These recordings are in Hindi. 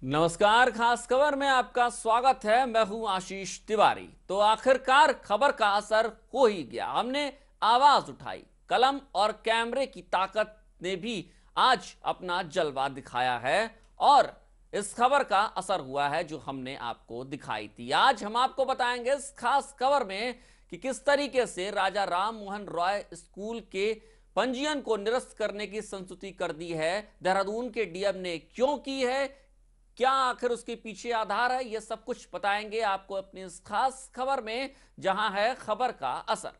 नमस्कार। खास खबर में आपका स्वागत है। मैं हूं आशीष तिवारी। तो आखिरकार खबर का असर हो ही गया। हमने आवाज उठाई, कलम और कैमरे की ताकत ने भी आज अपना जलवा दिखाया है और इस खबर का असर हुआ है जो हमने आपको दिखाई थी। आज हम आपको बताएंगे इस खास खबर में कि किस तरीके से राजा राम मोहन रॉय स्कूल के पंजीयन को निरस्त करने की संस्तुति कर दी है देहरादून के डीएम ने, क्यों की है, क्या आखिर उसके पीछे आधार है, यह सब कुछ बताएंगे आपको अपनी इस खास खबर में जहां है खबर का असर।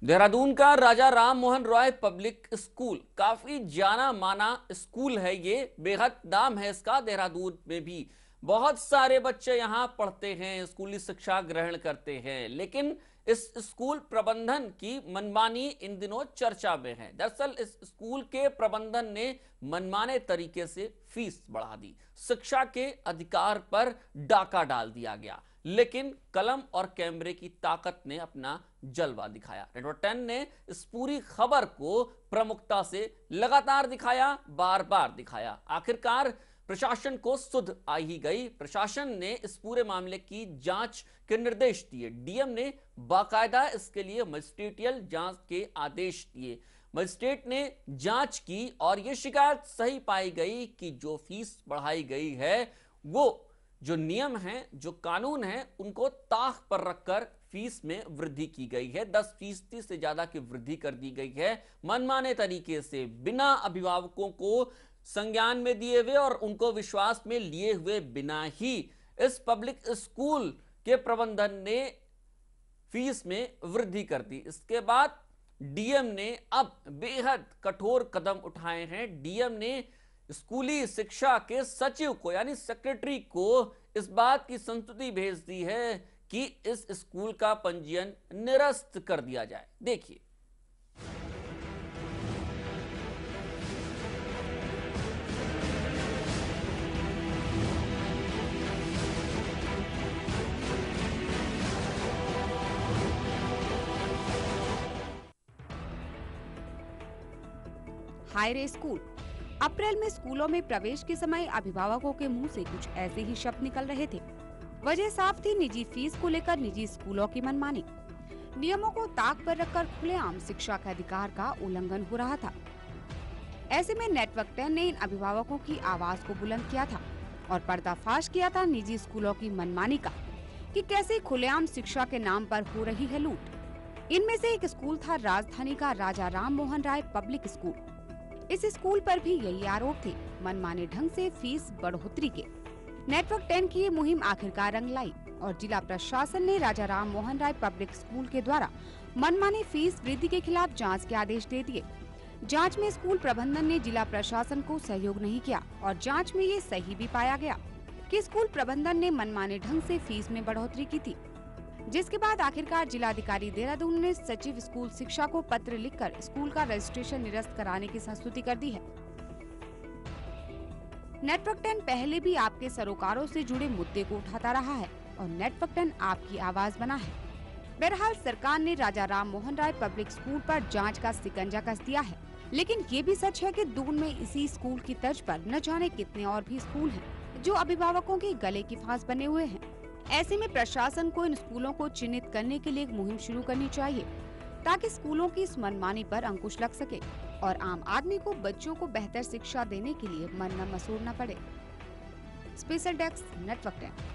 देहरादून का राजा राम मोहन रॉय पब्लिक स्कूल काफी जाना माना स्कूल है। ये बेहद नाम है इसका। देहरादून में भी बहुत सारे बच्चे यहां पढ़ते हैं, स्कूली शिक्षा ग्रहण करते हैं, लेकिन इस स्कूल प्रबंधन की मनमानी इन दिनों चर्चा में है। दरअसल इस स्कूल के प्रबंधन ने मनमाने तरीके से फीस बढ़ा दी, शिक्षा के अधिकार पर डाका डाल दिया गया, लेकिन कलम और कैमरे की ताकत ने अपना जलवा दिखाया। नेटवर्क 10 ने इस पूरी खबर को प्रमुखता से लगातार दिखाया, बार बार दिखाया। आखिरकार प्रशासन को सुध आ ही गई। प्रशासन ने इस पूरे मामले की जांच के निर्देश दिए। डीएम ने बाकायदा इसके लिए मजिस्ट्रेटियल जांच के आदेश दिए। मजिस्ट्रेट ने जांच की और यह शिकायत सही पाई गई कि जो फीस बढ़ाई गई है वो जो नियम हैं, जो कानून हैं, उनको ताक पर रखकर फीस में वृद्धि की गई है। 10% से ज्यादा की वृद्धि कर दी गई है मनमाने तरीके से, बिना अभिभावकों को संज्ञान में दिए हुए और उनको विश्वास में लिए हुए बिना ही इस पब्लिक स्कूल के प्रबंधन ने फीस में वृद्धि कर दी। इसके बाद डीएम ने अब बेहद कठोर कदम उठाए हैं। डीएम ने स्कूली शिक्षा के सचिव को यानी सेक्रेटरी को इस बात की संस्तुति भेज दी है कि इस स्कूल का पंजीयन निरस्त कर दिया जाए। देखिए। हाय रे स्कूल। अप्रैल में स्कूलों में प्रवेश के समय अभिभावकों के मुंह से कुछ ऐसे ही शब्द निकल रहे थे। वजह साफ थी, निजी फीस को लेकर निजी स्कूलों की मनमानी। नियमों को ताक पर रखकर खुलेआम शिक्षा के अधिकार का उल्लंघन हो रहा था। ऐसे में नेटवर्क 10 ने इन अभिभावकों की आवाज को बुलंद किया था और पर्दाफाश किया था निजी स्कूलों की मनमानी का, कि कैसे खुलेआम शिक्षा के नाम पर हो रही है लूट। इनमें से एक स्कूल था राजधानी का राजा राम मोहन राय पब्लिक स्कूल। इस स्कूल पर भी यही आरोप थे, मनमाने ढंग से फीस बढ़ोतरी के। नेटवर्क 10 की ये मुहिम आखिरकार रंग लाई और जिला प्रशासन ने राजा राम मोहन राय पब्लिक स्कूल के द्वारा मनमाने फीस वृद्धि के खिलाफ जांच के आदेश दे दिए। जांच में स्कूल प्रबंधन ने जिला प्रशासन को सहयोग नहीं किया और जांच में ये सही भी पाया गया कि स्कूल प्रबंधन ने मनमाने ढंग से फीस में बढ़ोतरी की थी। जिसके बाद आखिरकार जिलाधिकारी देहरादून ने सचिव स्कूल शिक्षा को पत्र लिखकर स्कूल का रजिस्ट्रेशन निरस्त कराने की संस्तुति कर दी है। नेटवर्क 10 पहले भी आपके सरोकारों से जुड़े मुद्दे को उठाता रहा है और नेटवर्क 10 आपकी आवाज बना है। बहरहाल सरकार ने राजा राम मोहन राय पब्लिक स्कूल पर जांच का शिकंजा कस दिया है, लेकिन ये भी सच है कि दून में इसी स्कूल की तर्ज पर न जाने कितने और भी स्कूल हैं जो अभिभावकों के गले की फांस बने हुए हैं। ऐसे में प्रशासन को इन स्कूलों को चिन्हित करने के लिए एक मुहिम शुरू करनी चाहिए ताकि स्कूलों की इस मनमानी पर अंकुश लग सके और आम आदमी को बच्चों को बेहतर शिक्षा देने के लिए मन न मसूरना पड़े। Special desk network 10।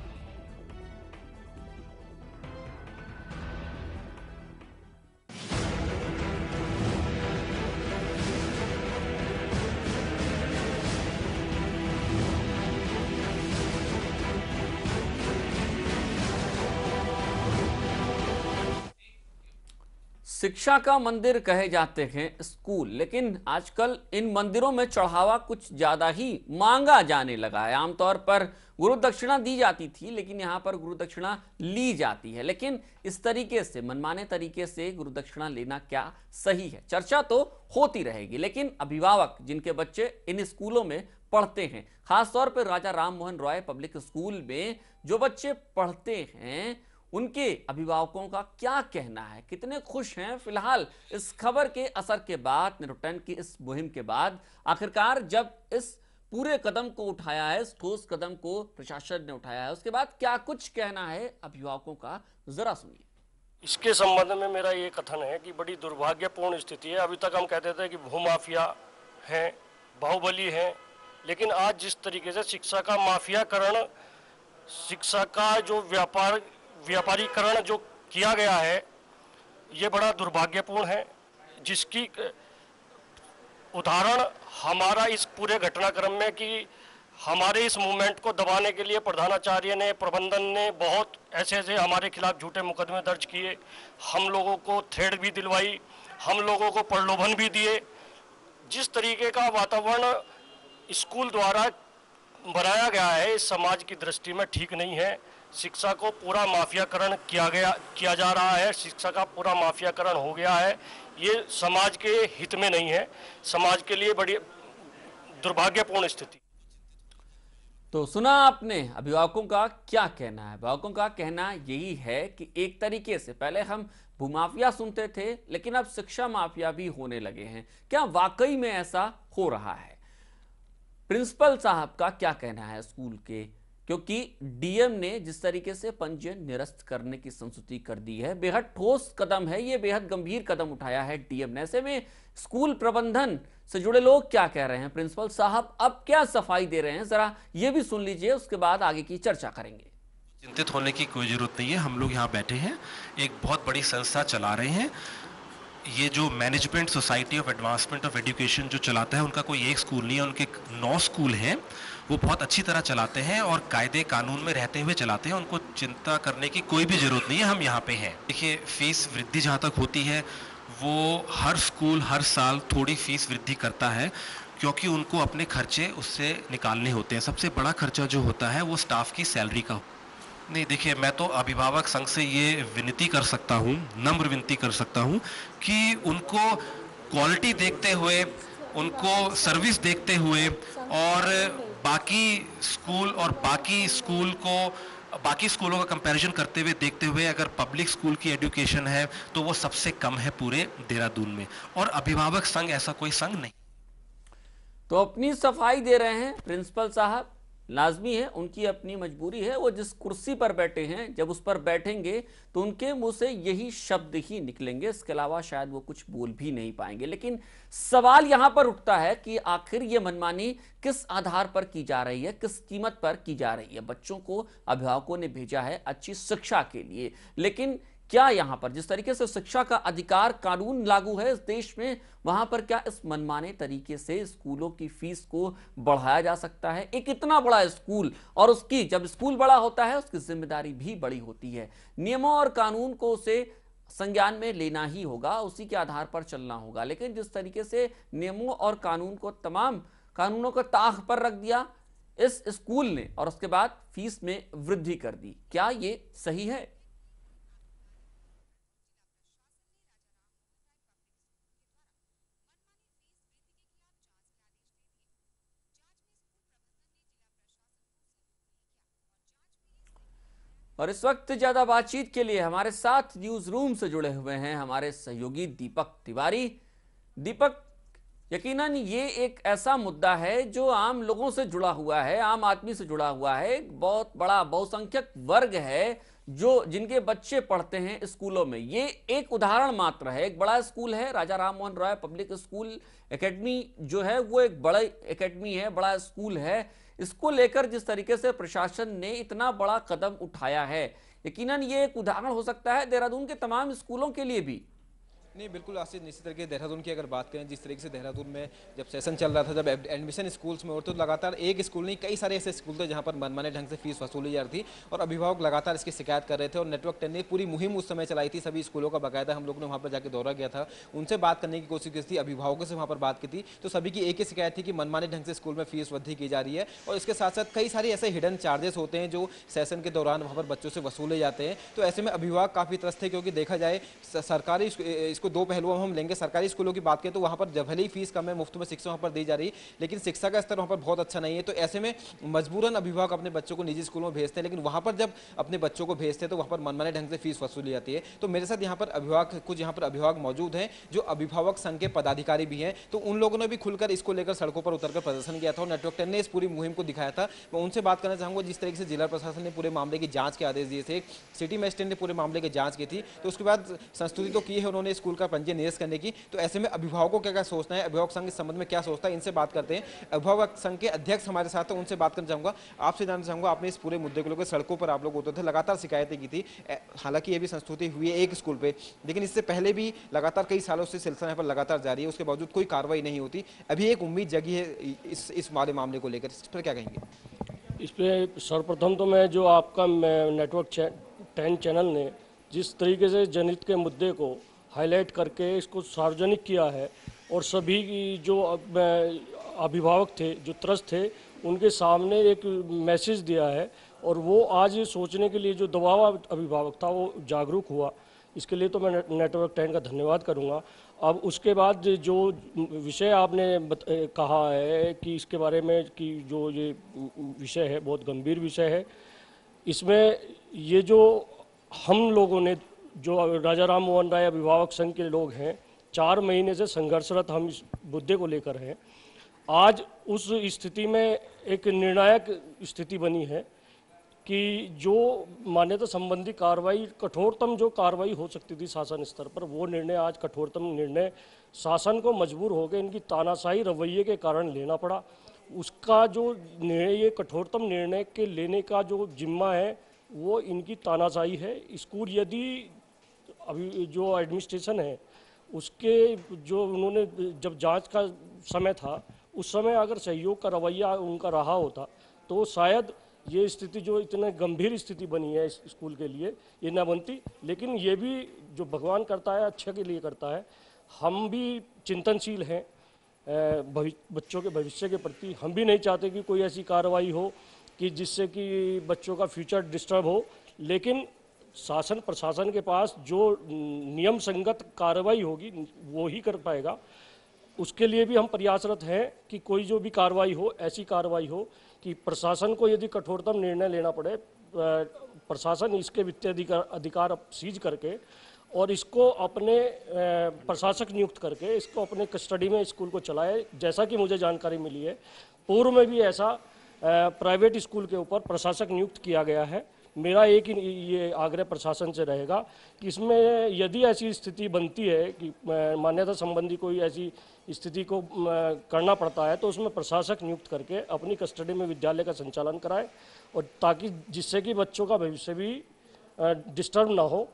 शिक्षा का मंदिर कहे जाते हैं स्कूल, लेकिन आजकल इन मंदिरों में चढ़ावा कुछ ज्यादा ही मांगा जाने लगा है। आमतौर पर गुरु दक्षिणा दी जाती थी, लेकिन यहां पर गुरु दक्षिणा ली जाती है। लेकिन इस तरीके से मनमाने तरीके से गुरु दक्षिणा लेना क्या सही है? चर्चा तो होती रहेगी, लेकिन अभिभावक जिनके बच्चे इन स्कूलों में पढ़ते हैं। खासतौर पर राजा राम मोहन रॉय पब्लिक स्कूल में जो बच्चे पढ़ते हैं उनके अभिभावकों का क्या कहना है, कितने खुश हैं। फिलहाल इस खबर के असर के बाद, निरुटन की इस मुहिम के बाद आखिरकार जब इस पूरे कदम को उठाया है, इस ठोस कदम को प्रशासन ने उठाया है, उसके बाद क्या कुछ कहना है अभिभावकों का, जरा सुनिए। इसके संबंध में मेरा ये कथन है कि बड़ी दुर्भाग्यपूर्ण स्थिति है। अभी तक हम कहते थे कि भूमाफिया हैं, बाहुबली हैं, लेकिन आज जिस तरीके से शिक्षा का माफियाकरण, शिक्षा का जो व्यापारीकरण जो किया गया है, ये बड़ा दुर्भाग्यपूर्ण है। जिसकी उदाहरण हमारा इस पूरे घटनाक्रम में कि हमारे इस मूवमेंट को दबाने के लिए प्रधानाचार्य ने, प्रबंधन ने बहुत ऐसे हमारे खिलाफ झूठे मुकदमे दर्ज किए, हम लोगों को थ्रेट भी दिलवाई, हम लोगों को प्रलोभन भी दिए। जिस तरीके का वातावरण स्कूल द्वारा बनाया गया है, इस समाज की दृष्टि में ठीक नहीं है। शिक्षा को पूरा माफियाकरण किया जा रहा है, शिक्षा का पूरा माफियाकरण हो गया है। ये समाज के हित में नहीं है, समाज के लिए बड़ी दुर्भाग्यपूर्ण स्थिति। तो सुना आपने अभिभावकों का क्या कहना है। अभिभावकों का कहना यही है कि एक तरीके से पहले हम भूमाफिया सुनते थे, लेकिन अब शिक्षा माफिया भी होने लगे हैं। क्या वाकई में ऐसा हो रहा है? प्रिंसिपल साहब का क्या कहना है स्कूल के, क्योंकि डीएम ने जिस तरीके से पंजीयन निरस्त करने की संस्तुति कर दी है, बेहद ठोस कदम है, ये बेहद गंभीर कदम उठाया है डीएम ने। ऐसे में स्कूल प्रबंधन से जुड़े लोग क्या कह रहे हैं, प्रिंसिपल साहब अब क्या सफाई दे रहे हैं, जरा ये भी सुन लीजिए, उसके बाद आगे की चर्चा करेंगे। चिंतित होने की कोई जरूरत नहीं है। हम लोग यहाँ बैठे हैं, एक बहुत बड़ी संस्था चला रहे हैं। ये जो management society of advancement of education जो चलाता है, उनका कोई एक स्कूल नहीं है, उनके 9 स्कूल हैं। वो बहुत अच्छी तरह चलाते हैं और कायदे कानून में रहते हुए चलाते हैं। उनको चिंता करने की कोई भी जरूरत नहीं है, हम यहाँ पे हैं। देखिए, फीस वृद्धि जहाँ तक होती है, वो हर स्कूल हर साल थोड़ी फीस वृद्धि करता है, क्योंकि उनको अपने खर्चे उससे निकालने होते हैं। सबसे बड़ा खर्चा जो होता है वो स्टाफ की सैलरी का। नहीं, देखिए, मैं तो अभिभावक संघ से ये विनती कर सकता हूँ, नम्र विनती कर सकता हूँ कि उनको क्वालिटी देखते हुए, उनको सर्विस देखते हुए और बाकी स्कूल और बाकी स्कूलों का कंपैरिजन करते हुए, देखते हुए, अगर पब्लिक स्कूल की एजुकेशन है तो वो सबसे कम है पूरे देहरादून में, और अभिभावक संघ ऐसा कोई संघ नहीं। तो अपनी सफाई दे रहे हैं प्रिंसिपल साहब, लाजमी है, उनकी अपनी मजबूरी है। वो जिस कुर्सी पर बैठे हैं, जब उस पर बैठेंगे तो उनके मुंह से यही शब्द ही निकलेंगे, इसके अलावा शायद वो कुछ बोल भी नहीं पाएंगे। लेकिन सवाल यहां पर उठता है कि आखिर ये मनमानी किस आधार पर की जा रही है, किस कीमत पर की जा रही है। बच्चों को अभिभावकों ने भेजा है अच्छी शिक्षा के लिए, लेकिन क्या यहां पर जिस तरीके से शिक्षा का अधिकार कानून लागू है इस देश में, वहां पर क्या इस मनमाने तरीके से स्कूलों की फीस को बढ़ाया जा सकता है? एक इतना बड़ा स्कूल, और उसकी जब स्कूल बड़ा होता है उसकी जिम्मेदारी भी बड़ी होती है। नियमों और कानून को उसे संज्ञान में लेना ही होगा, उसी के आधार पर चलना होगा। लेकिन जिस तरीके से नियमों और कानून को, तमाम कानूनों को ताक पर रख दिया इस स्कूल ने, और उसके बाद फीस में वृद्धि कर दी, क्या ये सही है? और इस वक्त ज्यादा बातचीत के लिए हमारे साथ न्यूज रूम से जुड़े हुए हैं हमारे सहयोगी दीपक तिवारी। दीपक, यकीनन ये एक ऐसा मुद्दा है जो आम लोगों से जुड़ा हुआ है, आम आदमी से जुड़ा हुआ है। एक बहुत बड़ा बहुसंख्यक वर्ग है जो जिनके बच्चे पढ़ते हैं स्कूलों में। ये एक उदाहरण मात्र है। एक बड़ा स्कूल है Raja Ram Mohan Roy public school academy, जो है वो एक बड़ा एकेडमी है, बड़ा स्कूल है। इसको लेकर जिस तरीके से प्रशासन ने इतना बड़ा कदम उठाया है, यकीनन ये एक उदाहरण हो सकता है देहरादून के तमाम स्कूलों के लिए भी। नहीं, बिल्कुल आशीष, निश्चित तरीके से देहरादून की अगर बात करें, जिस तरीके से देहरादून में जब सेशन चल रहा था, जब एडमिशन स्कूल्स में होते, तो लगातार एक स्कूल नहीं, कई सारे ऐसे स्कूल थे जहां पर मनमाने ढंग से फीस वसूली जा रही थी और अभिभावक लगातार इसकी शिकायत कर रहे थे। और नेटवर्क 10 ने पूरी मुहिम उस समय चलाई थी, सभी स्कूलों का बाकायदा हम लोग ने वहाँ पर जाकर दौरा किया था, उनसे बात करने की कोशिश की थी, अभिभावकों से वहाँ पर बात की थी। तो सभी की एक ही शिकायत थी कि मनमाने ढंग से स्कूल में फीस वृद्धि की जा रही है, और इसके साथ साथ कई सारे ऐसे हिडन चार्जेस होते हैं जो सेशन के दौरान वहाँ पर बच्चों से वसूले जाते हैं। तो ऐसे में अभिभावक काफ़ी त्रस्त थे, क्योंकि देखा जाए सरकारी इसको इसको दो पहलुओं में हम लेंगे। सरकारी स्कूलों की बात करें तो वहाँ पर जब भले ही फीस कम है, मुफ्त में शिक्षा वहाँ पर दी जा रही, लेकिन शिक्षा का स्तर वहाँ पर बहुत अच्छा नहीं है। तो ऐसे में मजबूरन अभिभावक अपने बच्चों को निजी स्कूलों में भेजते हैं, लेकिन वहाँ पर जब अपने बच्चों को भेजते हैं तो वहाँ पर मनमाने ढंग से फीस वसूली जाती है। तो मेरे साथ यहाँ पर अभिभावक मौजूद हैं जो अभिभावक संघ के पदाधिकारी भी हैं। तो उन लोगों ने भी खुलकर इसको लेकर सड़कों पर उतरकर प्रदर्शन किया था और नेटवर्क 10 ने इस पूरी मुहिम को दिखाया था। मैं उनसे बात करना चाहूँगा, जिस तरीके से जिला प्रशासन ने पूरे मामले की जांच के आदेश दिए थे, सिटी मजिस्ट्रेट ने पूरे मामले की जांच की थी, तो उसके बाद संस्तुति तो की है उन्होंने स्कूल का पंजीयन निरस्त करने की। तो ऐसे में अभिभावकों को क्या सोचना है, अभिभावक संघ इस संबंध में क्या सोचता है, इनसे बात करते हैं। अभिभावक संघ के अध्यक्ष हमारे साथ है, उनसे बात करना चाहूँगा। आपसे जानना चाहूँगा, आपने इस पूरे मुद्दे को लेकर सड़कों पर आप लोग होते थे, लगातार शिकायतें की थी, हालांकि ये भी संस्तुति हुई है एक स्कूल पे, लेकिन इससे पहले भी लगातार कई सालों से सिलसिला यहाँ पर लगातार जारी है, उसके बावजूद कोई कार्रवाई नहीं होती। अभी एक उम्मीद जगी है इस मामले को लेकर, इस पर क्या कहेंगे? इस पर सर्वप्रथम तो मैं जो आपका नेटवर्क 10 चैनल ने जिस तरीके से जनहित के मुद्दे को हाईलाइट करके इसको सार्वजनिक किया है और सभी जो अभिभावक थे, जो त्रस्त थे, उनके सामने एक मैसेज दिया है और वो आज ये सोचने के लिए जो दबाव अभिभावक था वो जागरूक हुआ, इसके लिए तो मैं नेटवर्क 10 का धन्यवाद करूंगा। अब उसके बाद जो विषय आपने कहा है कि इसके बारे में कि जो ये विषय है बहुत गंभीर विषय है, इसमें ये जो हम लोगों ने जो राजा राम मोहन राय अभिभावक संघ के लोग हैं 4 महीने से संघर्षरत हम इस मुद्दे को लेकर हैं। आज उस स्थिति में एक निर्णायक स्थिति बनी है कि जो मान्यता संबंधी कार्रवाई, कठोरतम जो कार्रवाई हो सकती थी शासन स्तर पर, वो निर्णय आज कठोरतम निर्णय शासन को मजबूर हो गए इनकी तानाशाही रवैये के कारण लेना पड़ा। उसका जो निर्णय, ये कठोरतम निर्णय के लेने का जो जिम्मा है वो इनकी तानाशाही है। स्कूल यदि अभी जो एडमिनिस्ट्रेशन है उसके जो उन्होंने जब जांच का समय था उस समय अगर सहयोग का रवैया उनका रहा होता तो शायद ये स्थिति जो इतने गंभीर स्थिति बनी है इस स्कूल के लिए ये ना बनती। लेकिन ये भी जो भगवान करता है अच्छे के लिए करता है। हम भी चिंतनशील हैं बच्चों के भविष्य के प्रति। हम भी नहीं चाहते कि कोई ऐसी कार्रवाई हो कि जिससे कि बच्चों का फ्यूचर डिस्टर्ब हो, लेकिन शासन प्रशासन के पास जो नियम संगत कार्रवाई होगी वो ही कर पाएगा। उसके लिए भी हम प्रयासरत हैं कि कोई जो भी कार्रवाई हो, ऐसी कार्रवाई हो कि प्रशासन को यदि कठोरतम निर्णय लेना पड़े, प्रशासन इसके वित्तीय अधिकार सीज करके और इसको अपने प्रशासक नियुक्त करके इसको अपने कस्टडी में स्कूल को चलाए। जैसा कि मुझे जानकारी मिली है पूर्व में भी ऐसा प्राइवेट स्कूल के ऊपर प्रशासक नियुक्त किया गया है। मेरा एक ही ये आग्रह प्रशासन से रहेगा कि इसमें यदि ऐसी स्थिति बनती है कि मान्यता संबंधी कोई ऐसी स्थिति को करना पड़ता है तो उसमें प्रशासक नियुक्त करके अपनी कस्टडी में विद्यालय का संचालन कराए और ताकि जिससे कि बच्चों का भविष्य भी डिस्टर्ब ना हो।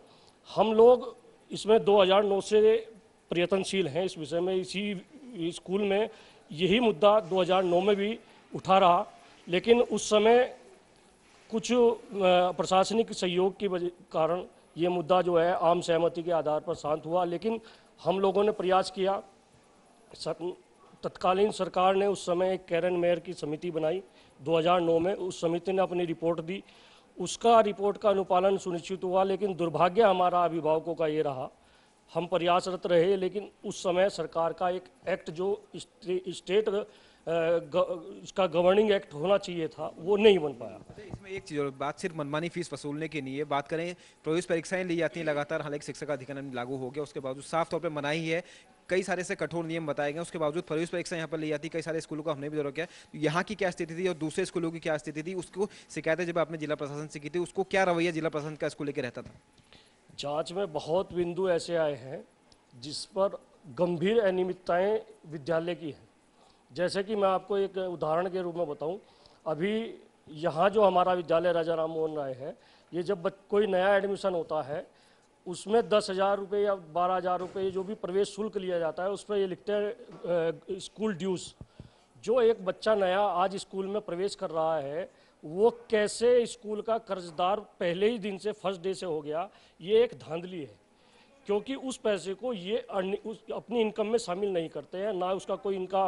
हम लोग इसमें 2009 से प्रयत्नशील हैं इस विषय में। इसी स्कूल में यही मुद्दा 2009 में भी उठा रहा, लेकिन उस समय कुछ प्रशासनिक सहयोग के कारण ये मुद्दा जो है आम सहमति के आधार पर शांत हुआ। लेकिन हम लोगों ने प्रयास किया, तत्कालीन सरकार ने उस समय एक कैरन मेयर की समिति बनाई 2009 में। उस समिति ने अपनी रिपोर्ट दी, उसका रिपोर्ट का अनुपालन सुनिश्चित हुआ। लेकिन दुर्भाग्य हमारा अभिभावकों का ये रहा, हम प्रयासरत रहे लेकिन उस समय सरकार का एक एक्ट जो स्टेट इसका गवर्निंग एक्ट होना चाहिए था वो नहीं बन पाया। इसमें एक चीज़ और बात, सिर्फ मनमानी फीस वसूलने की नहीं है, बात करें प्रवेश परीक्षाएं ली जाती हैं लगातार, हालांकि शिक्षक अधिनियम लागू हो गया, उसके बावजूद साफ तौर पे मनाही है, कई सारे से कठोर नियम बताए गए, उसके बावजूद प्रवेश परीक्षा यहाँ पर ली जाती है। कई सारे स्कूलों का हमने भी दौरा किया, यहाँ की क्या स्थिति थी और दूसरे स्कूलों की क्या स्थिति थी, उसको शिकायतें जब आपने जिला प्रशासन से की थी उसको क्या रवैया जिला प्रशासन का स्कूल लेकर रहता था? जाँच में बहुत बिंदु ऐसे आए हैं जिस पर गंभीर अनियमितताएँ विद्यालय की हैं। जैसे कि मैं आपको एक उदाहरण के रूप में बताऊं, अभी यहाँ जो हमारा विद्यालय राजा राम मोहन राय है, ये जब कोई नया एडमिशन होता है उसमें 10,000 रुपये या 12,000 रुपये जो भी प्रवेश शुल्क लिया जाता है उस पर ये लिखते हैं स्कूल ड्यूज़। जो एक बच्चा नया आज स्कूल में प्रवेश कर रहा है वो कैसे स्कूल का कर्जदार पहले ही दिन से फर्स्ट डे से हो गया, ये एक धांधली है। क्योंकि उस पैसे को ये अपनी इनकम में शामिल नहीं करते हैं, ना उसका कोई इनका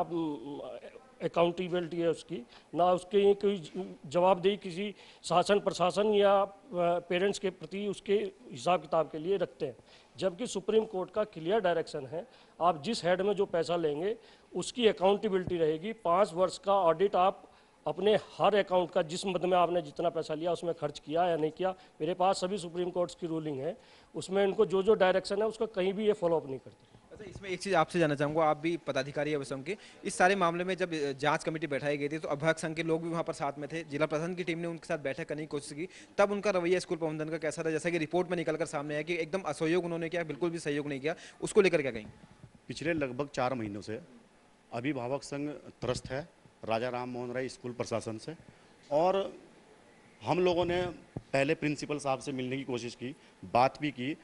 अकाउंटेबिलिटी है उसकी, ना उसके कोई जवाबदेही किसी शासन प्रशासन या पेरेंट्स के प्रति उसके हिसाब किताब के लिए रखते हैं। जबकि सुप्रीम कोर्ट का क्लियर डायरेक्शन है, आप जिस हेड में जो पैसा लेंगे उसकी अकाउंटेबिलिटी रहेगी। 5 वर्ष का ऑडिट आप अपने हर अकाउंट का, जिस मद में आपने जितना पैसा लिया उसमें खर्च किया या नहीं किया, मेरे पास सभी सुप्रीम कोर्ट्स की रूलिंग है, उसमें इनको जो जो डायरेक्शन है उसका कहीं भी ये फॉलोअप नहीं करते। अच्छा, इसमें एक चीज़ आपसे जानना चाहूँगा, आप भी पदाधिकारी है संघ के, इस सारे मामले में जब जांच कमेटी बैठाई गई थी तो अभिभावक संघ के लोग भी वहाँ पर साथ में थे, जिला प्रशासन की टीम ने उनके साथ बैठक करने की कोशिश की, तब उनका रवैया स्कूल प्रबंधन का कैसा था? जैसा कि रिपोर्ट में निकलकर सामने आया कि एकदम असहयोग उन्होंने किया, बिल्कुल भी सहयोग नहीं किया, उसको लेकर क्या कहेंगे? पिछले लगभग 4 महीनों से अभिभावक संघ त्रस्त है राजा राम मोहन राय स्कूल प्रशासन से, और हम लोगों ने पहले प्रिंसिपल साहब से मिलने की कोशिश की, बात भी की।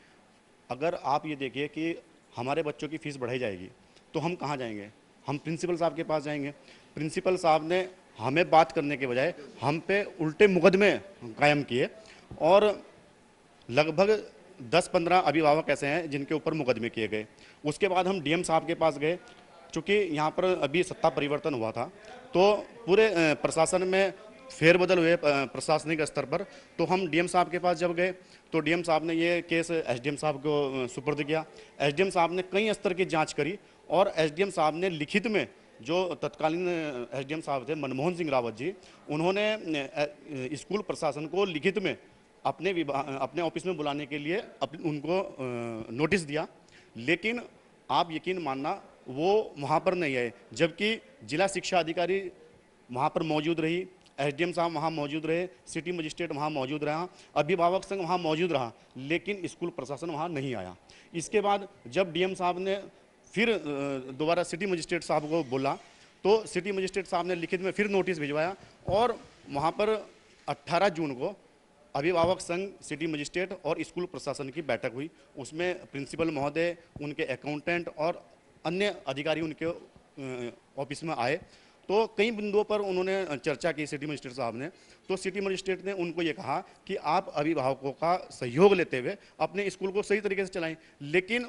अगर आप ये देखिए कि हमारे बच्चों की फ़ीस बढ़ाई जाएगी तो हम कहाँ जाएंगे? हम प्रिंसिपल साहब के पास जाएंगे। प्रिंसिपल साहब ने हमें बात करने के बजाय हम पे उल्टे मुकदमे कायम किए, और लगभग 10-15 अभिभावक ऐसे हैं जिनके ऊपर मुकदमे किए गए। उसके बाद हम डीएम साहब के पास गए, चूँकि यहाँ पर अभी सत्ता परिवर्तन हुआ था तो पूरे प्रशासन में फेरबदल हुए प्रशासनिक स्तर पर, तो हम डीएम साहब के पास जब गए तो डीएम साहब ने ये केस एसडीएम साहब को सुपुर्द किया। एसडीएम साहब ने कई स्तर की जांच करी, और एसडीएम साहब ने लिखित में, जो तत्कालीन एसडीएम साहब थे मनमोहन सिंह रावत जी, उन्होंने स्कूल प्रशासन को लिखित में अपने ऑफिस में बुलाने के लिए उनको नोटिस दिया। लेकिन आप यकीन मानना, वो वहाँ पर नहीं आए, जबकि जिला शिक्षा अधिकारी वहाँ पर मौजूद रही, एसडीएम साहब वहाँ मौजूद रहे, सिटी मजिस्ट्रेट वहाँ मौजूद रहा, अभिभावक संघ वहाँ मौजूद रहा, लेकिन स्कूल प्रशासन वहाँ नहीं आया। इसके बाद जब डीएम साहब ने फिर दोबारा सिटी मजिस्ट्रेट साहब को बोला तो सिटी मजिस्ट्रेट साहब ने लिखित में फिर नोटिस भिजवाया, और वहाँ पर 18 जून को अभिभावक संघ, सिटी मजिस्ट्रेट और स्कूल प्रशासन की बैठक हुई। उसमें प्रिंसिपल महोदय, उनके अकाउंटेंट और अन्य अधिकारी उनके ऑफिस में आए, तो कई बिंदुओं पर उन्होंने चर्चा की सिटी मजिस्ट्रेट साहब ने। तो सिटी मजिस्ट्रेट ने उनको ये कहा कि आप अभिभावकों का सहयोग लेते हुए अपने स्कूल को सही तरीके से चलाएं, लेकिन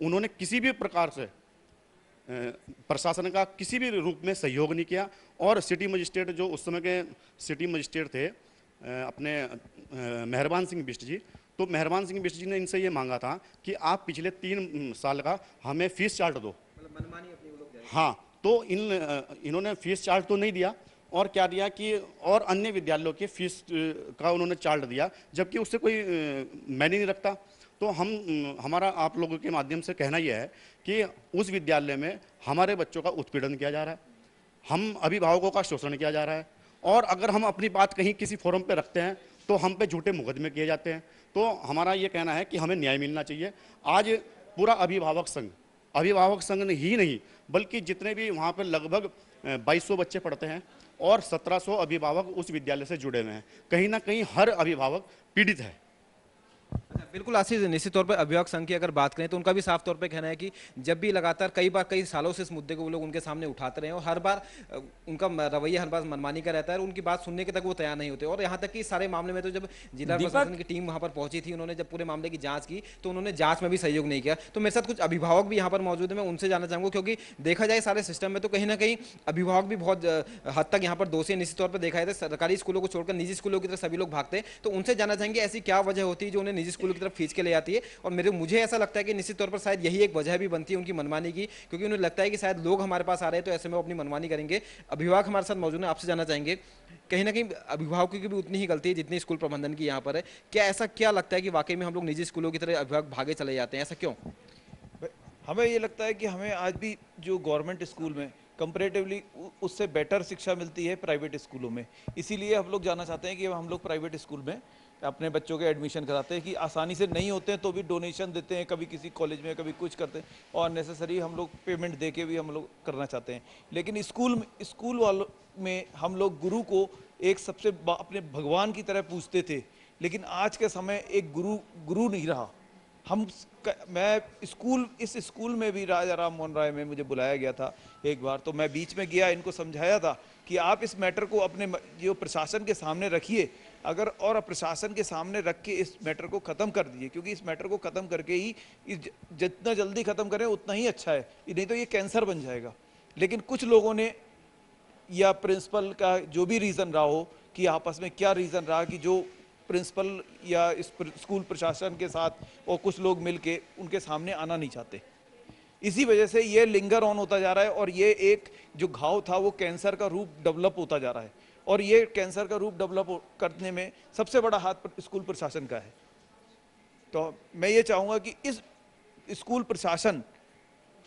उन्होंने किसी भी प्रकार से प्रशासन का किसी भी रूप में सहयोग नहीं किया। और सिटी मजिस्ट्रेट, जो उस समय के सिटी मजिस्ट्रेट थे अपने मेहरबान सिंह बिष्ट जी, तो मेहरबान सिंह बिष्ट जी ने इनसे ये मांगा था कि आप पिछले 3 साल का हमें फीस चार्ट दो। हाँ, तो इन्होंने फीस चार्ट तो नहीं दिया, और क्या दिया कि और अन्य विद्यालयों के फीस का उन्होंने चार्ट दिया, जबकि उससे कोई मायने नहीं रखता। तो हमारा आप लोगों के माध्यम से कहना यह है कि उस विद्यालय में हमारे बच्चों का उत्पीड़न किया जा रहा है, हम अभिभावकों का शोषण किया जा रहा है, और अगर हम अपनी बात कहीं किसी फोरम पे रखते हैं तो हम पे झूठे मुकदमे किए जाते हैं। तो हमारा ये कहना है कि हमें न्याय मिलना चाहिए। आज पूरा अभिभावक संघ ही नहीं, बल्कि जितने भी वहाँ पर लगभग 2200 बच्चे पढ़ते हैं और 1700 अभिभावक उस विद्यालय से जुड़े हुए हैं, कहीं ना कहीं हर अभिभावक पीड़ित है। बिल्कुल आशीष, निश्चित तौर पर अभिभावक संघ की अगर बात करें तो उनका भी साफ तौर पे कहना है कि जब भी लगातार कई सालों से इस मुद्दे को वो लोग उनके सामने उठाते रहे हैं, और हर बार उनका रवैया हर बार मनमानी का रहता है, और उनकी बात सुनने के तक वो तैयार नहीं होते। और यहाँ तक कि सारे मामले में तो जब जिला प्रशासन की टीम वहाँ पर पहुंची थी, उन्होंने जब पूरे मामले की जाँच की तो उन्होंने जाँच में भी सहयोग नहीं किया। तो मेरे साथ कुछ अभिभावक भी यहाँ पर मौजूद है, मैं उनसे जानना चाहूँगा, क्योंकि देखा जाए सारे सिस्टम में तो कहीं ना कहीं अभिभावक भी बहुत हद तक यहाँ पर दोषी निश्चित तौर पर देखा जाए। सरकारी स्कूलों को छोड़कर निजी स्कूलों की तरफ सभी लोग भागते हैं, तो उनसे जानना चाहेंगे ऐसी क्या वजह होती है जो उन्हें निजी स्कूलों की तरफ खींच के ले आती है। और मुझे ऐसा लगता है कि निश्चित तौर पर शायद यही एक वजह भी बनती है उनकी मनमानी की, क्योंकि उन्हें लगता है कि शायद लोग हमारे पास आ रहे हैं तो ऐसे में वो अपनी मनमानी करेंगे। अभिभावक हमारे साथ मौजूद है, आपसे जानना चाहेंगे, कहीं ना कहीं अभिभावकों की भी उतनी ही गलती है जितनी स्कूल प्रबंधन की यहाँ पर है। क्या ऐसा क्या लगता है कि वाकई में हम लोग निजी स्कूलों की तरह अभिभावक भागे चले जाते हैं, ऐसा क्यों? हमें ये लगता है कि हमें आज भी जो गवर्नमेंट स्कूल में कंपैरेटिवली उससे बेटर शिक्षा मिलती है प्राइवेट स्कूलों में। इसीलिए हम लोग जानना चाहते हैं कि हम लोग प्राइवेट स्कूल में अपने बच्चों के एडमिशन कराते हैं कि आसानी से नहीं होते हैं तो भी डोनेशन देते हैं, कभी किसी कॉलेज में कभी कुछ करते हैं, और नेसेसरी हम लोग पेमेंट दे के भी हम लोग करना चाहते हैं। लेकिन स्कूल वालों में हम लोग गुरु को एक सबसे अपने भगवान की तरह पूजते थे, लेकिन आज के समय एक गुरु नहीं रहा। मैं इस स्कूल में भी राजा राम मोहन राय में मुझे बुलाया गया था एक बार, तो मैं बीच में गया, इनको समझाया था कि आप इस मैटर को अपने जो प्रशासन के सामने रखिए, अगर और प्रशासन के सामने रख के इस मैटर को ख़त्म कर दीजिए, क्योंकि इस मैटर को ख़त्म करके ही जितना जल्दी ख़त्म करें उतना ही अच्छा है, नहीं तो ये कैंसर बन जाएगा। लेकिन कुछ लोगों ने या प्रिंसिपल का जो भी रीज़न रहा हो कि आपस में क्या रीज़न रहा कि जो प्रिंसिपल या इस स्कूल प्रशासन के साथ और कुछ लोग मिलके उनके सामने आना नहीं चाहते। इसी वजह से ये लिंगर ऑन होता जा रहा है और ये एक जो घाव था वो कैंसर का रूप डेवलप होता जा रहा है और ये कैंसर का रूप डेवलप करने में सबसे बड़ा हाथ स्कूल प्रशासन का है। तो मैं ये चाहूँगा कि इस स्कूल प्रशासन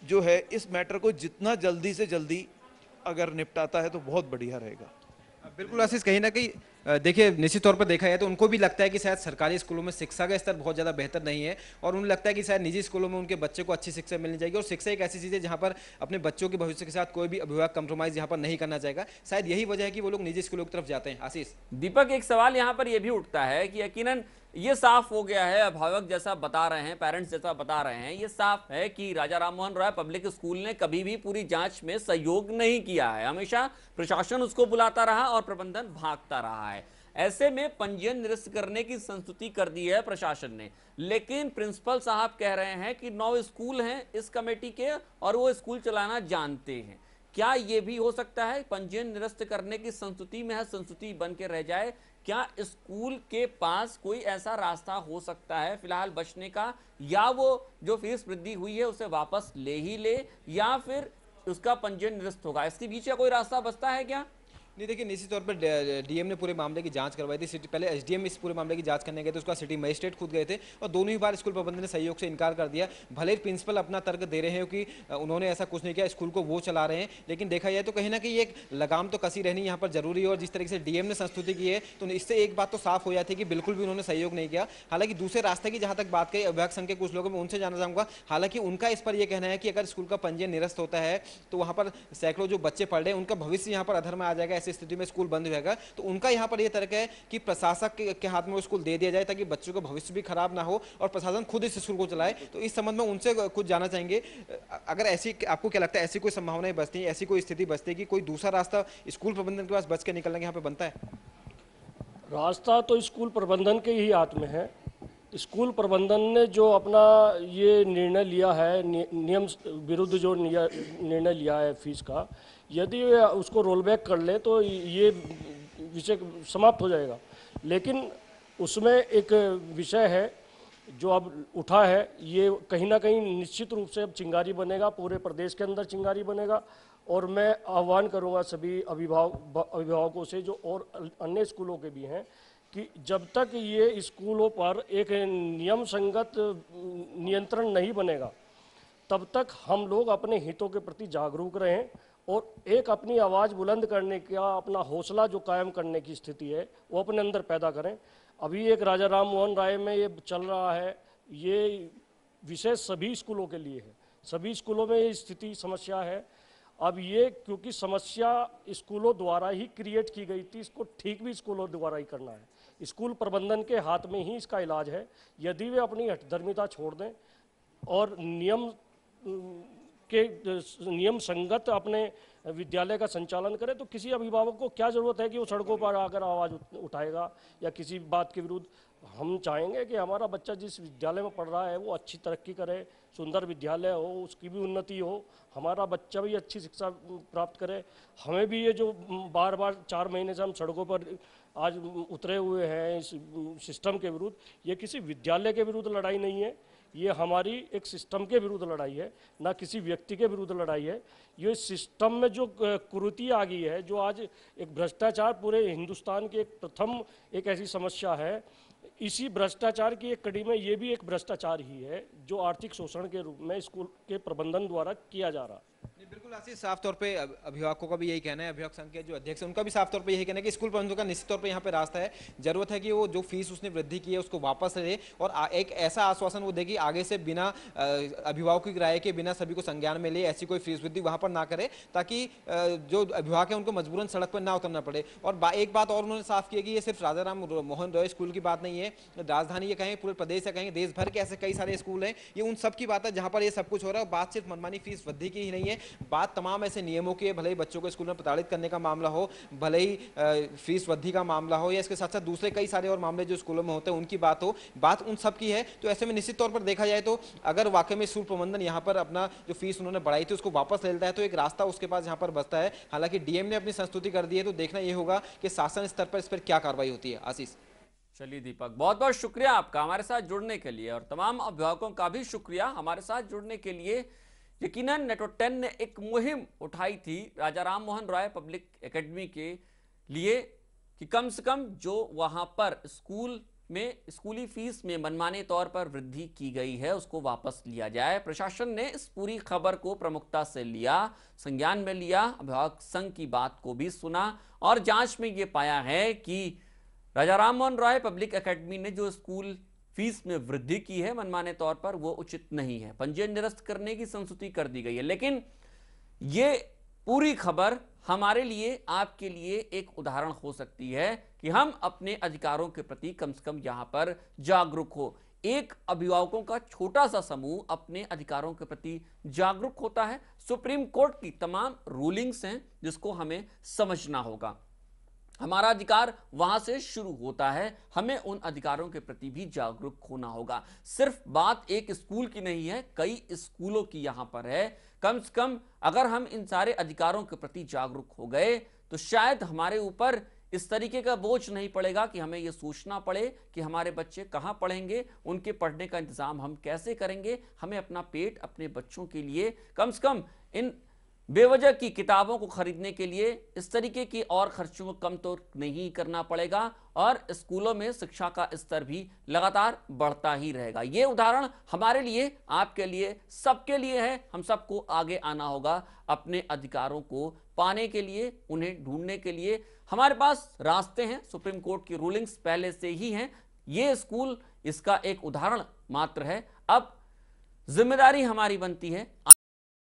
जो है इस मैटर को जितना जल्दी से जल्दी अगर निपटाता है तो बहुत बढ़िया रहेगा। बिल्कुल आशीष, कहीं ना कहीं देखिए निश्चित तौर पर देखा जाए तो उनको भी लगता है कि शायद सरकारी स्कूलों में शिक्षा का स्तर बहुत ज़्यादा बेहतर नहीं है और उन्हें लगता है कि शायद निजी स्कूलों में उनके बच्चे को अच्छी शिक्षा मिलनी चाहिए और शिक्षा एक ऐसी चीज़ है जहाँ पर अपने बच्चों के भविष्य के साथ कोई भी अभिभावक कंप्रोमाइज़ यहाँ पर नहीं करना चाहेगा। शायद यही वजह है कि वो लोग निजी स्कूलों की तरफ जाते हैं। आशीष, दीपक, एक सवाल यहाँ पर यह भी उठता है कि यकीनन ये साफ हो गया है, अभिभावक जैसा बता रहे हैं, पेरेंट्स जैसा बता रहे हैं, ये साफ है कि राजा राममोहन रॉय पब्लिक स्कूल ने कभी भी पूरी जांच में सहयोग नहीं किया है। हमेशा प्रशासन उसको बुलाता रहा और प्रबंधन भागता रहा है। ऐसे में पंजीयन निरस्त करने की संस्तुति कर दी है प्रशासन ने, लेकिन प्रिंसिपल साहब कह रहे हैं कि 9 स्कूल हैं इस कमेटी के और वो स्कूल चलाना जानते हैं। क्या ये भी हो सकता है पंजीयन निरस्त करने की संस्तुति में है, संस्तुति बन के रह जाए? क्या स्कूल के पास कोई ऐसा रास्ता हो सकता है फिलहाल बचने का, या वो जो फीस वृद्धि हुई है उसे वापस ले ही ले या फिर उसका पंजीयन निरस्त होगा? इसके बीच का कोई रास्ता बचता है क्या? नहीं, देखिए निश्चित तौर पर डीएम ने पूरे मामले की जांच करवाई थी। सिटी पहले एसडीएम इस पूरे मामले की जांच करने गए थे, उसका सिटी मजिस्ट्रेट खुद गए थे और दोनों ही बार स्कूल प्रबंधन ने सहयोग से इनकार कर दिया। भले ही प्रिंसिपल अपना तर्क दे रहे हैं कि उन्होंने ऐसा कुछ नहीं किया, स्कूल को वो चला रहे हैं, लेकिन देखा जाए तो कहीं ना कहीं एक लगाम तो कसी रहनी यहाँ पर जरूरी है और जिस तरीके से डीएम ने संस्तुति की है तो इससे एक बात तो साफ हो जाती है कि बिल्कुल भी उन्होंने सहयोग नहीं किया। हालांकि दूसरे रास्ते की जहाँ तक बात कही अभिभावक संघ के कुछ लोगों में उनसे जानना चाहूँगा। हालांकि उनका इस पर यह कहना है कि अगर स्कूल का पंजीयन निरस्त होता है तो वहाँ पर सैकड़ों जो बच्चे पढ़ रहे हैं उनका भविष्य यहाँ पर अधर में आ जाएगा। ऐसी स्थिति में स्कूल रहेगा तो उनका यहां पर यह तर्क है कि प्रशासक के हाथ में वो स्कूल दे दिया जाए ताकि बच्चों का भविष्य भी खराब ना हो और प्रशासन खुद इस स्कूल को चलाए। तो इस संबंध में उनसे कुछ जानना चाहेंगे, अगर ऐसी आपको क्या लगता है ऐसी कोई संभावनाएं बचती है, ऐसी कोई स्थिति बचती है कि कोई दूसरा रास्ता स्कूल प्रबंधन के पास बच के निकलने के यहाँ पे बनता है? रास्ता तो स्कूल प्रबंधन के ही हाथ में है। स्कूल प्रबंधन ने जो अपना ये निर्णय लिया है, नियम विरुद्ध जो निर्णय लिया है फीस का, यदि उसको रोल बैक कर ले तो ये विषय समाप्त हो जाएगा। लेकिन उसमें एक विषय है जो अब उठा है, ये कहीं ना कहीं निश्चित रूप से अब चिंगारी बनेगा, पूरे प्रदेश के अंदर चिंगारी बनेगा। और मैं आह्वान करूंगा सभी अभिभावकों से जो और अन्य स्कूलों के भी हैं कि जब तक ये स्कूलों पर एक नियम संगत नियंत्रण नहीं बनेगा तब तक हम लोग अपने हितों के प्रति जागरूक रहें और एक अपनी आवाज़ बुलंद करने का अपना हौसला जो कायम करने की स्थिति है वो अपने अंदर पैदा करें। अभी एक राजा राममोहन राय में ये चल रहा है, ये विषय सभी स्कूलों के लिए है, सभी स्कूलों में ये स्थिति समस्या है। अब ये क्योंकि समस्या स्कूलों द्वारा ही क्रिएट की गई थी, इसको ठीक भी स्कूलों द्वारा ही करना है। स्कूल प्रबंधन के हाथ में ही इसका इलाज है। यदि वे अपनी हठधर्मिता छोड़ दें और नियम संगत अपने विद्यालय का संचालन करें तो किसी अभिभावक को क्या ज़रूरत है कि वो सड़कों पर आकर आवाज़ उठाएगा या किसी बात के विरुद्ध। हम चाहेंगे कि हमारा बच्चा जिस विद्यालय में पढ़ रहा है वो अच्छी तरक्की करे, सुंदर विद्यालय हो, उसकी भी उन्नति हो, हमारा बच्चा भी अच्छी शिक्षा प्राप्त करे। हमें भी ये जो बार बार 4 महीने से हम सड़कों पर आज उतरे हुए हैं इस सिस्टम के विरुद्ध, ये किसी विद्यालय के विरुद्ध लड़ाई नहीं है, ये हमारी एक सिस्टम के विरुद्ध लड़ाई है, ना किसी व्यक्ति के विरुद्ध लड़ाई है। ये सिस्टम में जो कुरीति आ गई है, जो आज एक भ्रष्टाचार पूरे हिंदुस्तान की एक प्रथम एक ऐसी समस्या है, इसी भ्रष्टाचार की एक कड़ी में ये भी एक भ्रष्टाचार ही है जो आर्थिक शोषण के रूप में स्कूल के प्रबंधन द्वारा किया जा रहा है। बिल्कुल आशीष, साफ तौर पे अभिभावकों का भी यही कहना है, अभिभावक संघ के जो अध्यक्ष हैं उनका भी साफ तौर पे यही कहना है कि स्कूल प्रबंधन का निश्चित तौर पे यहाँ पे रास्ता है। जरूरत है कि वो जो फीस उसने वृद्धि की है उसको वापस ले और एक ऐसा आश्वासन वो देगी आगे से बिना अभिभावकों की राय के, बिना सभी को संज्ञान में ले ऐसी कोई फीस वृद्धि वहाँ पर ना करे ताकि जो अभिभावक है उनको मजबूरन सड़क पर ना उतरना पड़े। और एक बात और उन्होंने साफ की है कि ये सिर्फ राजा राममोहन रॉय स्कूल की बात नहीं है, राजधानी ये कहें, पूरे प्रदेश या कहें देश भर के ऐसे कई सारे स्कूल हैं, ये उन सब की बात है जहाँ पर ये सब कुछ हो रहा है। बात सिर्फ मनमानी फीस वृद्धि की ही नहीं है बात तमाम ऐसे नियमों की है, भले ही बच्चों को स्कूल में प्रताड़ित करने का मामला हो, भले ही फीस वृद्धि का मामला हो, या इसके साथ साथ दूसरे कई सारे और मामले जो स्कूलों में होते हैं उनकी बात हो, बात उन सब की है। तो ऐसे में निश्चित तौर पर देखा जाए तो अगर वाकई में स्कूल प्रबंधन यहाँ पर अपना जो फीस उन्होंने बढ़ाई थी उसको वापस ले लेता है तो एक रास्ता उसके पास यहाँ पर बचता है। हालांकि डीएम ने अपनी संस्तुति कर दी है, तो देखना यह होगा कि शासन स्तर पर इस पर क्या कार्रवाई होती है। आशीष। चलिए दीपक, बहुत बहुत शुक्रिया आपका हमारे साथ जुड़ने के लिए, और तमाम अभिभावकों का भी शुक्रिया हमारे साथ जुड़ने के लिए। यकीनन नेटवर्क 10 ने एक मुहिम उठाई थी राजा राम मोहन रॉय पब्लिक एकेडमी के लिए कि कम से कम जो वहां पर स्कूल में स्कूली फीस में मनमाने तौर पर वृद्धि की गई है उसको वापस लिया जाए। प्रशासन ने इस पूरी खबर को प्रमुखता से लिया, संज्ञान में लिया, अभिभावक संघ की बात को भी सुना और जांच में यह पाया है कि राजा राम मोहन रॉय पब्लिक एकेडमी ने जो स्कूल फीस में वृद्धि की है मनमाने तौर पर वो उचित नहीं है, पंजीयन निरस्त करने की संस्तुति कर दी गई है। लेकिन ये पूरी खबर हमारे लिए, आपके लिए एक उदाहरण हो सकती है कि हम अपने अधिकारों के प्रति कम से कम यहां पर जागरूक हो। एक अभिभावकों का छोटा सा समूह अपने अधिकारों के प्रति जागरूक होता है। सुप्रीम कोर्ट की तमाम रूलिंग्स हैं जिसको हमें समझना होगा। हमारा अधिकार वहां से शुरू होता है, हमें उन अधिकारों के प्रति भी जागरूक होना होगा। सिर्फ बात एक स्कूल की नहीं है, कई स्कूलों की यहां पर है। कम से कम अगर हम इन सारे अधिकारों के प्रति जागरूक हो गए तो शायद हमारे ऊपर इस तरीके का बोझ नहीं पड़ेगा कि हमें यह सोचना पड़े कि हमारे बच्चे कहां पढ़ेंगे, उनके पढ़ने का इंतजाम हम कैसे करेंगे। हमें अपना पेट अपने बच्चों के लिए कम से कम इन बेवजह की किताबों को खरीदने के लिए इस तरीके की और खर्चों को कम तो नहीं करना पड़ेगा, और स्कूलों में शिक्षा का स्तर भी लगातार बढ़ता ही रहेगा। ये उदाहरण हमारे लिए, आपके लिए, सबके लिए है। हम सबको आगे आना होगा अपने अधिकारों को पाने के लिए, उन्हें ढूंढने के लिए। हमारे पास रास्ते हैं, सुप्रीम कोर्ट की रूलिंग्स पहले से ही हैं। ये स्कूल इसका एक उदाहरण मात्र है। अब जिम्मेदारी हमारी बनती है